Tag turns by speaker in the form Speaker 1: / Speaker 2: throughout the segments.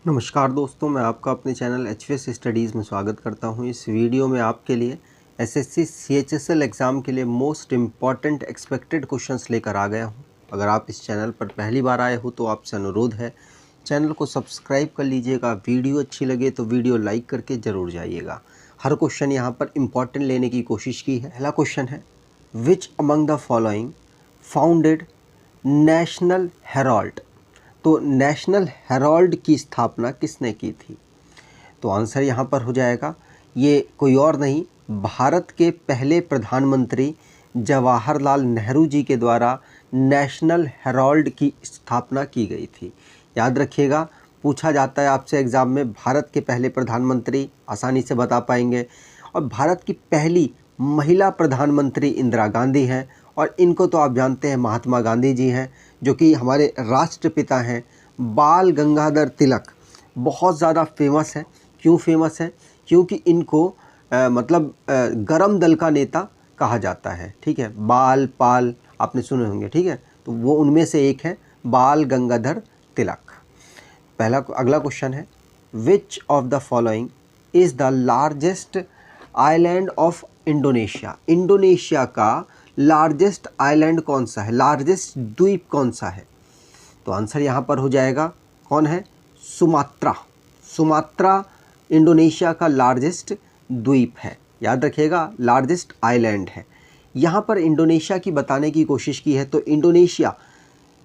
Speaker 1: नमस्कार दोस्तों, मैं आपका अपने चैनल एचवीएस स्टडीज़ में स्वागत करता हूं। इस वीडियो में आपके लिए एसएससी सीएचएसएल एग्ज़ाम के लिए मोस्ट इम्पॉर्टेंट एक्सपेक्टेड क्वेश्चंस लेकर आ गया हूं। अगर आप इस चैनल पर पहली बार आए हो तो आपसे अनुरोध है, चैनल को सब्सक्राइब कर लीजिएगा। वीडियो अच्छी लगे तो वीडियो लाइक करके ज़रूर जाइएगा। हर क्वेश्चन यहाँ पर इम्पॉर्टेंट लेने की कोशिश की है। पहला क्वेश्चन है, which among the following founded national Herald. तो नेशनल हेराल्ड की स्थापना किसने की थी? तो आंसर यहाँ पर हो जाएगा, ये कोई और नहीं, भारत के पहले प्रधानमंत्री जवाहरलाल नेहरू जी के द्वारा नेशनल हेराल्ड की स्थापना की गई थी। याद रखिएगा, पूछा जाता है आपसे एग्ज़ाम में, भारत के पहले प्रधानमंत्री आसानी से बता पाएंगे। और भारत की पहली महिला प्रधानमंत्री इंदिरा गांधी हैं, और इनको तो आप जानते हैं महात्मा गांधी जी हैं, जो कि हमारे राष्ट्रपिता हैं। बाल गंगाधर तिलक बहुत ज़्यादा फेमस है। क्यों फेमस है? क्योंकि इनको गरम दल का नेता कहा जाता है। ठीक है, बाल पाल आपने सुने होंगे। ठीक है, तो वो उनमें से एक है, बाल गंगाधर तिलक। अगला क्वेश्चन है, which of the following is the largest island of Indonesia. Indonesia का लार्जेस्ट आइलैंड कौन सा है, लार्जेस्ट द्वीप कौन सा है? तो आंसर यहाँ पर हो जाएगा, कौन है? सुमात्रा। सुमात्रा इंडोनेशिया का लार्जेस्ट द्वीप है। याद रखिएगा, लार्जेस्ट आइलैंड है। यहाँ पर इंडोनेशिया की बताने की कोशिश की है, तो इंडोनेशिया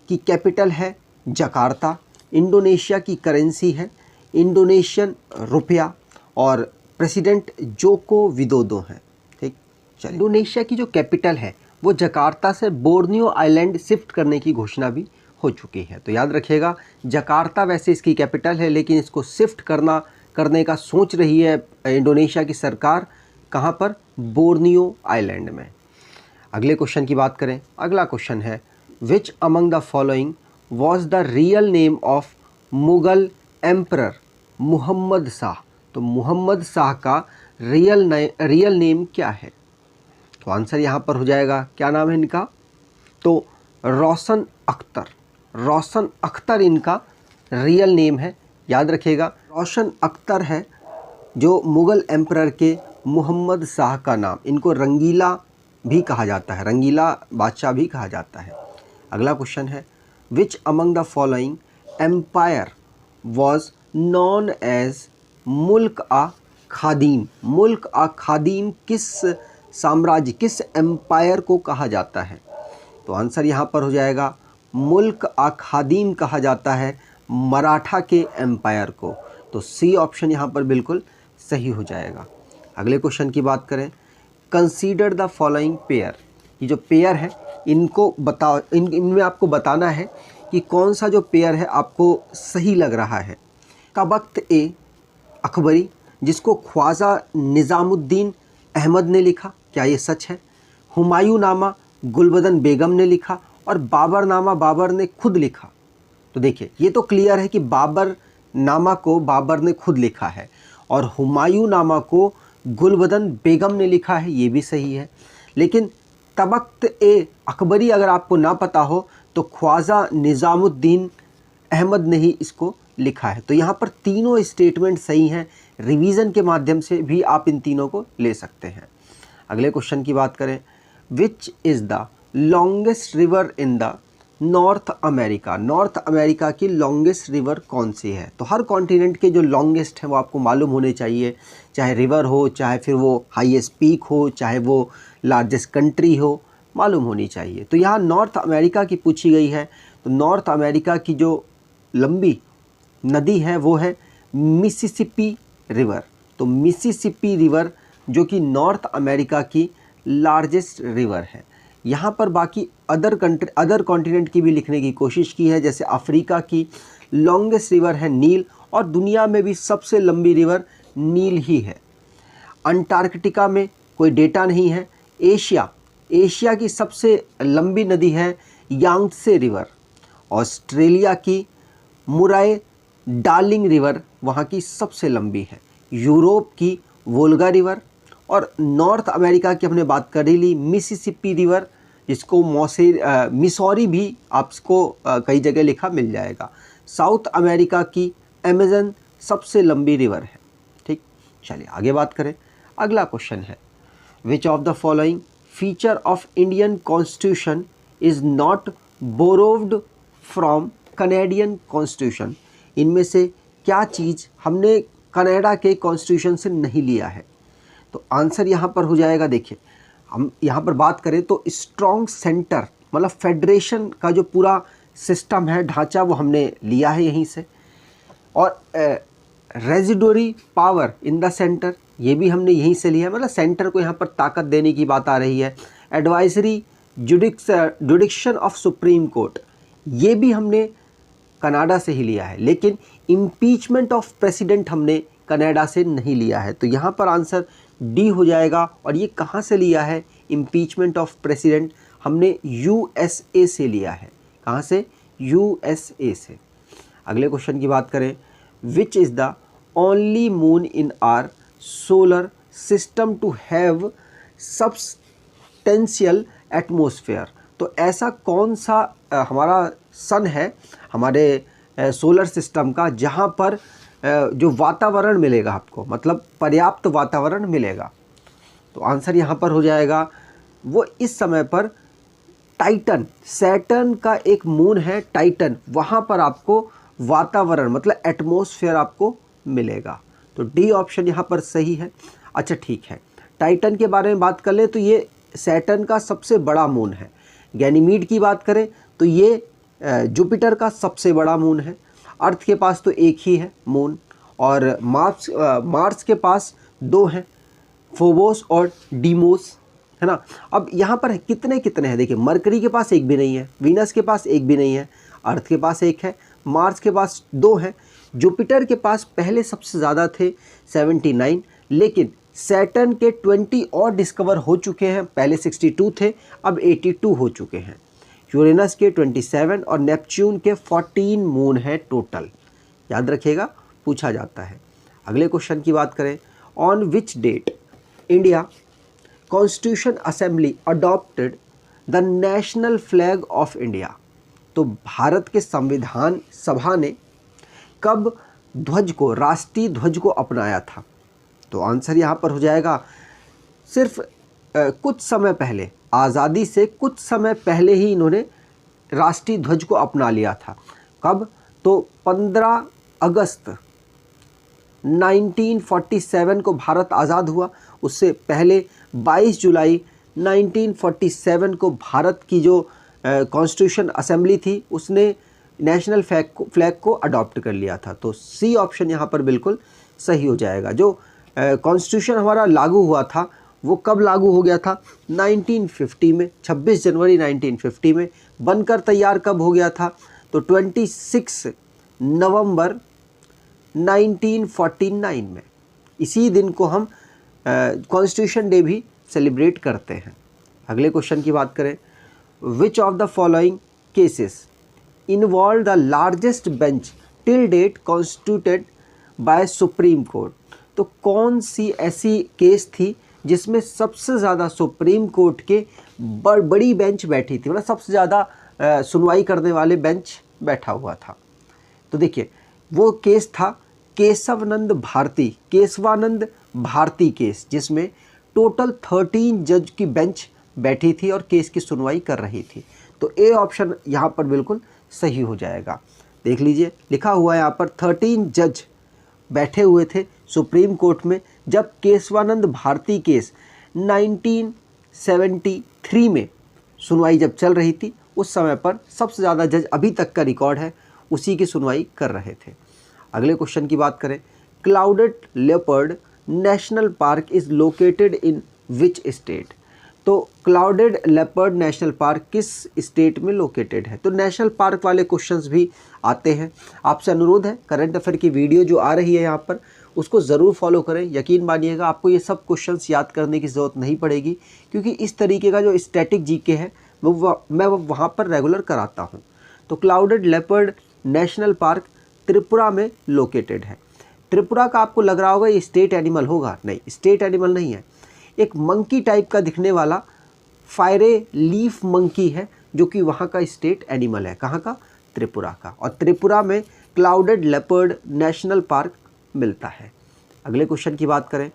Speaker 1: की कैपिटल है जकार्ता। इंडोनेशिया की करेंसी है इंडोनेशियन रुपया, और प्रेसिडेंट जोको विदोदो हैं। ठीक, चलिए, इंडोनेशिया की जो कैपिटल है वो जकार्ता से बोर्नियो आइलैंड शिफ्ट करने की घोषणा भी हो चुकी है। तो याद रखिएगा, जकार्ता वैसे इसकी कैपिटल है, लेकिन इसको शिफ्ट करने का सोच रही है इंडोनेशिया की सरकार। कहाँ पर? बोर्नियो आइलैंड में। अगले क्वेश्चन की बात करें। अगला क्वेश्चन है, which among the following was the real name of Mughal emperor Muhammad Shah. तो मुहम्मद शाह का रियल नेम क्या है? तो आंसर यहाँ पर हो जाएगा, क्या नाम है इनका? तो रोशन अख्तर। रोशन अख्तर इनका रियल नेम है। याद रखिएगा, रोशन अख्तर है जो मुग़ल एम्परर के मुहम्मद शाह का नाम। इनको रंगीला भी कहा जाता है, रंगीला बादशाह भी कहा जाता है। अगला क्वेश्चन है, which among the following empire was known as मुल्क आ खादीम। मुल्क आ खादीम किस साम्राज्य, किस एम्पायर को कहा जाता है? तो आंसर यहाँ पर हो जाएगा, मुल्क आ खादीम कहा जाता है मराठा के एम्पायर को। तो सी ऑप्शन यहाँ पर बिल्कुल सही हो जाएगा। अगले क्वेश्चन की बात करें, कंसीडर द फॉलोइंग पेयर। ये जो पेयर है इनको बताओ, इनमें आपको बताना है कि कौन सा जो पेयर है आपको सही लग रहा है। तबख्त ए अकबरी, जिसको ख्वाजा निज़ामुद्दीन अहमद ने लिखा, क्या ये सच है? हुमायूं नामा गुलबदन बेगम ने लिखा, और बाबर नामा बाबर ने खुद लिखा। तो देखिए, ये तो क्लियर है कि बाबर नामा को बाबर ने खुद लिखा है, और हुमायूं नामा को गुलबदन बेगम ने लिखा है, ये भी सही है। लेकिन तबख्त ए अकबरी अगर आपको ना पता हो तो ख्वाजा निज़ामुद्दीन अहमद ने ही इसको लिखा है। तो यहाँ पर तीनों स्टेटमेंट सही हैं। रिवीजन के माध्यम से भी आप इन तीनों को ले सकते हैं। अगले क्वेश्चन की बात करें, which is the longest river in the north America. North America की लॉन्गेस्ट रिवर कौन सी है? तो हर कॉन्टिनेंट के जो लॉन्गेस्ट है वो आपको मालूम होने चाहिए, चाहे रिवर हो, चाहे फिर वो हाईएस्ट पीक हो, चाहे वो लार्जेस्ट कंट्री हो, मालूम होनी चाहिए। तो यहाँ नॉर्थ अमेरिका की पूछी गई है। तो नॉर्थ अमेरिका की जो लंबी नदी है वो है मिसिसिपी रिवर। तो मिसिसिपी रिवर जो कि नॉर्थ अमेरिका की लार्जेस्ट रिवर है। यहाँ पर बाकी अदर कॉन्टिनेंट की भी लिखने की कोशिश की है, जैसे अफ्रीका की लॉन्गेस्ट रिवर है नील, और दुनिया में भी सबसे लंबी रिवर नील ही है। अंटार्कटिका में कोई डेटा नहीं है। एशिया की सबसे लंबी नदी है यांगत्से रिवर। ऑस्ट्रेलिया की मुराय डार्लिंग रिवर वहाँ की सबसे लंबी है। यूरोप की वोल्गा रिवर, और नॉर्थ अमेरिका की हमने बात कर ही ली, मिसिसिपी रिवर, जिसको मिसौरी भी आपको कई जगह लिखा मिल जाएगा। साउथ अमेरिका की अमेज़न सबसे लंबी रिवर है। ठीक, चलिए आगे बात करें। अगला क्वेश्चन है, which of the following feature of Indian constitution is not borrowed from Canadian constitution. इनमें से क्या चीज़ हमने कनाडा के कॉन्स्टिट्यूशन से नहीं लिया है? तो आंसर यहाँ पर हो जाएगा, देखिए हम यहाँ पर बात करें तो स्ट्रॉन्ग सेंटर मतलब फेडरेशन का जो पूरा सिस्टम है, ढांचा, वो हमने लिया है यहीं से। और residuary power in the centre, ये भी हमने यहीं से लिया है, मतलब सेंटर को यहाँ पर ताकत देने की बात आ रही है। एडवाइजरी जुडिक्शन ऑफ सुप्रीम कोर्ट, ये भी हमने कनाडा से ही लिया है। लेकिन इम्पीचमेंट ऑफ प्रेसिडेंट हमने कनाडा से नहीं लिया है। तो यहाँ पर आंसर डी हो जाएगा। और ये कहाँ से लिया है? इम्पीचमेंट ऑफ प्रेसिडेंट हमने यूएसए से लिया है। कहाँ से? यूएसए से। अगले क्वेश्चन की बात करें, which is the only moon in our solar system to have substantial atmosphere. तो ऐसा कौन सा हमारा सन है हमारे सोलर सिस्टम का जहाँ पर जो वातावरण मिलेगा आपको, मतलब पर्याप्त वातावरण मिलेगा? तो आंसर यहाँ पर हो जाएगा, वो इस समय पर टाइटन, सैटर्न का एक मून है टाइटन, वहाँ पर आपको वातावरण मतलब एटमॉस्फेयर आपको मिलेगा। तो डी ऑप्शन यहाँ पर सही है। अच्छा ठीक है, टाइटन के बारे में बात कर ले तो ये सैटर्न का सबसे बड़ा मून है। गैनीमीड की बात करें तो ये जुपिटर का सबसे बड़ा मून है। अर्थ के पास तो एक ही है मून, और मार्स के पास दो हैं, फोबोस और डीमोस, है ना। अब यहाँ पर कितने कितने हैं? देखिए, मरकरी के पास एक भी नहीं है, वीनस के पास एक भी नहीं है, अर्थ के पास एक है, मार्स के पास दो हैं, जुपिटर के पास पहले सबसे ज़्यादा थे 79, लेकिन सैटर्न के 20 और डिस्कवर हो चुके हैं। पहले 62 थे, अब 82 हो चुके हैं। यूरेनस के 27 और नेपच्यून के 14 मून है टोटल। याद रखिएगा, पूछा जाता है। अगले क्वेश्चन की बात करें, on which date India constitution assembly adopted the national flag of India. तो भारत के संविधान सभा ने कब ध्वज को, राष्ट्रीय ध्वज को अपनाया था? तो आंसर यहाँ पर हो जाएगा, सिर्फ कुछ समय पहले, आज़ादी से कुछ समय पहले ही इन्होंने राष्ट्रीय ध्वज को अपना लिया था। कब? तो 15 अगस्त 1947 को भारत आज़ाद हुआ। उससे पहले 22 जुलाई 1947 को भारत की जो कॉन्स्टिट्यूशन असेंबली थी उसने नेशनल फ्लैग को अडॉप्ट कर लिया था। तो सी ऑप्शन यहाँ पर बिल्कुल सही हो जाएगा। जो कॉन्स्टिट्यूशन हमारा लागू हुआ था वो कब लागू हो गया था? 1950 में, 26 जनवरी 1950 में। बनकर तैयार कब हो गया था? तो 26 नवंबर 1949 में। इसी दिन को हम कॉन्स्टिट्यूशन डे भी सेलिब्रेट करते हैं। अगले क्वेश्चन की बात करें, which of the following cases involve the largest bench till date constituted by supreme court. तो कौन सी ऐसी केस थी जिसमें सबसे ज़्यादा सुप्रीम कोर्ट के बड़ी बेंच बैठी थी, मतलब सबसे ज़्यादा सुनवाई करने वाले बेंच बैठा हुआ था? तो देखिए, वो केस था केशवानंद भारती केस, जिसमें टोटल 13 जज की बेंच बैठी थी और केस की सुनवाई कर रही थी। तो ए ऑप्शन यहाँ पर बिल्कुल सही हो जाएगा। देख लीजिए, लिखा हुआ है यहाँ पर 13 जज बैठे हुए थे सुप्रीम कोर्ट में जब केशवानंद भारती केस 1973 में सुनवाई जब चल रही थी। उस समय पर सबसे ज़्यादा जज, अभी तक का रिकॉर्ड है, उसी की सुनवाई कर रहे थे। अगले क्वेश्चन की बात करें, clouded leopard national park is located in which state. तो क्लाउडेड लेपर्ड नेशनल पार्क किस स्टेट में लोकेटेड है? तो नेशनल पार्क वाले क्वेश्चंस भी आते हैं। आपसे अनुरोध है, करंट अफेयर की वीडियो जो आ रही है यहाँ पर उसको ज़रूर फॉलो करें। यकीन मानिएगा, आपको ये सब क्वेश्चंस याद करने की ज़रूरत नहीं पड़ेगी, क्योंकि इस तरीके का जो स्टैटिक जीके है मैं वहाँ पर रेगुलर कराता हूँ। तो clouded leopard national park Tripura में लोकेटेड है। त्रिपुरा का आपको लग रहा होगा ये स्टेट एनिमल होगा, नहीं, स्टेट एनिमल नहीं है। एक मंकी टाइप का दिखने वाला फायरे लीफ मंकी है, जो कि वहाँ का स्टेट एनिमल है। कहाँ का? त्रिपुरा का। और त्रिपुरा में क्लाउडेड लेपर्ड नेशनल पार्क मिलता है। अगले क्वेश्चन की बात करें,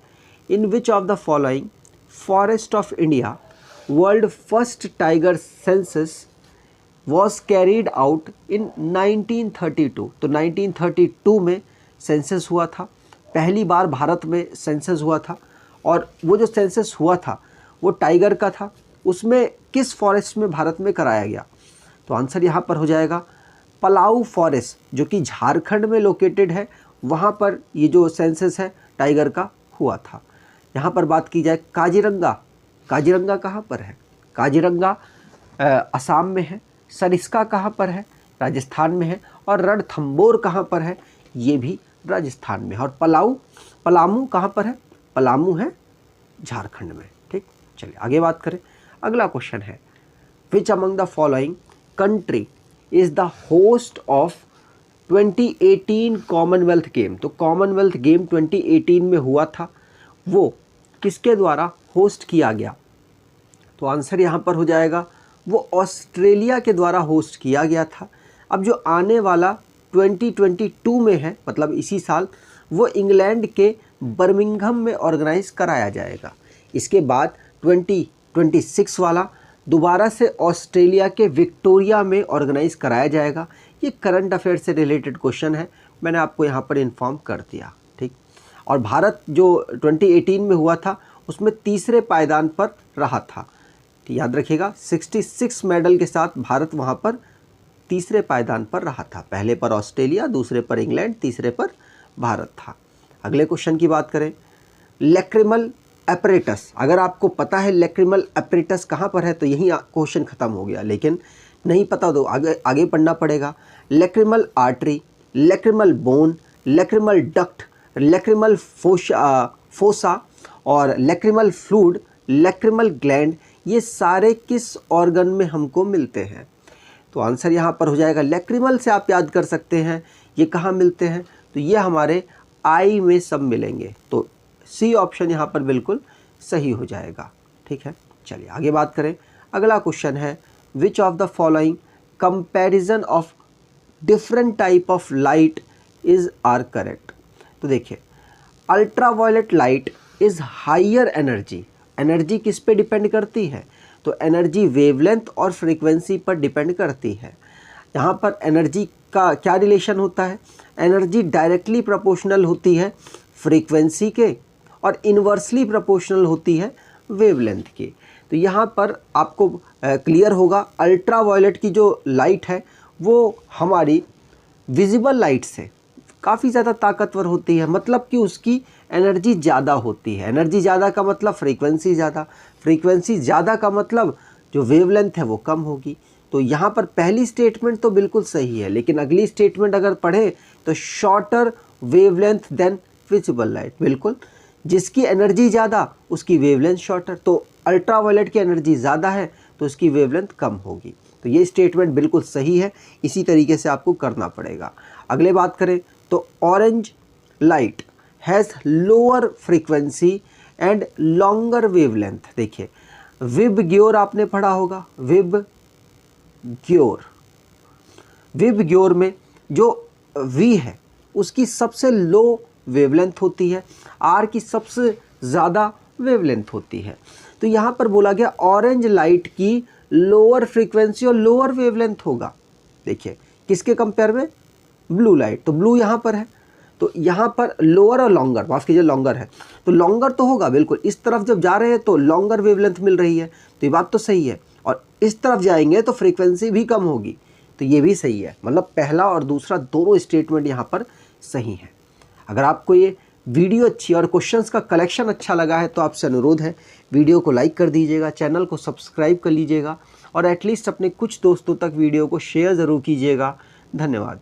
Speaker 1: in which of the following forest of India world first tiger census was carried out in 1932। तो 1932 में सेंसस हुआ था, पहली बार भारत में सेंसस हुआ था, और वो जो सेंसस हुआ था वो टाइगर का था। उसमें किस फॉरेस्ट में भारत में कराया गया? तो आंसर यहाँ पर हो जाएगा पलाऊ फॉरेस्ट, जो कि झारखंड में लोकेटेड है, वहाँ पर ये जो सेंसस है टाइगर का हुआ था। यहाँ पर बात की जाए काजीरंगा, काजीरंगा कहाँ पर है? काजीरंगा असम में है। सरिस्का कहाँ पर है? राजस्थान में है। और रणथंबोर कहाँ पर है? ये भी राजस्थान में है। और पलामू कहाँ पर है? पलामू है झारखंड में। ठीक, चलिए आगे बात करें। अगला क्वेश्चन है, which among the following country is the host of 2018 Commonwealth game? तो कॉमनवेल्थ गेम 2018 में हुआ था, वो किसके द्वारा होस्ट किया गया? तो आंसर यहाँ पर हो जाएगा वो ऑस्ट्रेलिया के द्वारा होस्ट किया गया था। अब जो आने वाला 2022 में है, मतलब इसी साल, वो इंग्लैंड के बर्मिंघम में ऑर्गेनाइज कराया जाएगा। इसके बाद 2026 वाला दोबारा से ऑस्ट्रेलिया के विक्टोरिया में ऑर्गेनाइज कराया जाएगा। ये करंट अफेयर से रिलेटेड क्वेश्चन है, मैंने आपको यहाँ पर इन्फॉर्म कर दिया। ठीक, और भारत जो 2018 में हुआ था उसमें तीसरे पायदान पर रहा था। याद रखिएगा, 66 मेडल के साथ भारत वहाँ पर तीसरे पायदान पर रहा था। पहले पर ऑस्ट्रेलिया, दूसरे पर इंग्लैंड, तीसरे पर भारत था। अगले क्वेश्चन की बात करें, लैक्रिमल एपरेटस। अगर आपको पता है लैक्रिमल एपरेटस कहाँ पर है तो यही क्वेश्चन ख़त्म हो गया, लेकिन नहीं पता तो आगे पढ़ना पड़ेगा। Lacrimal artery, lacrimal bone, lacrimal duct, lacrimal fossa और लैक्रिमल फ्लूइड, लैक्रिमल ग्लैंड, ये सारे किस ऑर्गन में हमको मिलते हैं? तो आंसर यहाँ पर हो जाएगा लैक्रिमल से आप याद कर सकते हैं ये कहाँ मिलते हैं, तो ये हमारे आई में सब मिलेंगे। तो सी ऑप्शन यहाँ पर बिल्कुल सही हो जाएगा। ठीक है, चलिए आगे बात करें। अगला क्वेश्चन है, which of the following comparison of different type of light is are correct? तो देखिए, ultraviolet light is higher energy. Energy किस पे डिपेंड करती है? तो एनर्जी वेवलेंथ और फ्रीक्वेंसी पर डिपेंड करती है। यहाँ पर एनर्जी का क्या रिलेशन होता है? एनर्जी डायरेक्टली प्रोपोर्शनल होती है फ्रीक्वेंसी के और इन्वर्सली प्रोपोर्शनल होती है वेवलेंथ के। तो यहाँ पर आपको क्लियर होगा, अल्ट्रावायलेट की जो लाइट है वो हमारी विजिबल लाइट से काफ़ी ज़्यादा ताकतवर होती है, मतलब कि उसकी एनर्जी ज़्यादा होती है। एनर्जी ज़्यादा का मतलब फ्रीक्वेंसी ज़्यादा, फ्रीक्वेंसी ज़्यादा का मतलब जो वेवलेंथ है वो कम होगी। तो यहाँ पर पहली स्टेटमेंट तो बिल्कुल सही है, लेकिन अगली स्टेटमेंट अगर पढ़ें तो shorter wavelength than visible light, बिल्कुल जिसकी एनर्जी ज़्यादा उसकी वेवलेंथ शॉर्टर। तो अल्ट्रावायलेट की एनर्जी ज़्यादा है तो उसकी वेवलेंथ कम होगी। तो ये स्टेटमेंट बिल्कुल सही है, इसी तरीके से आपको करना पड़ेगा। अगले बात करें तो orange light has lower frequency and longer wavelength. देखिए, विबग्योर आपने पढ़ा होगा, विबग्योर में जो वी है उसकी सबसे लो वेवलेंथ होती है, आर की सबसे ज़्यादा वेवलेंथ होती है। तो यहाँ पर बोला गया ऑरेंज लाइट की लोअर फ्रीक्वेंसी और लोअर वेवलेंथ होगा। देखिए किसके कंपेयर में? Blue light. तो ब्लू यहाँ पर है, तो यहाँ पर लोअर और लॉन्गर, माफ़ कीजिए लॉन्गर है, तो लॉन्गर तो होगा बिल्कुल। इस तरफ जब जा रहे हैं तो लॉन्गर वेवलेंथ मिल रही है, तो ये बात तो सही है। और इस तरफ जाएंगे तो फ्रीक्वेंसी भी कम होगी, तो ये भी सही है। मतलब पहला और दूसरा दोनों स्टेटमेंट यहाँ पर सही है। अगर आपको ये वीडियो अच्छी और क्वेश्चंस का कलेक्शन अच्छा लगा है तो आपसे अनुरोध है वीडियो को लाइक कर दीजिएगा, चैनल को सब्सक्राइब कर लीजिएगा और एटलीस्ट अपने कुछ दोस्तों तक वीडियो को शेयर ज़रूर कीजिएगा। धन्यवाद।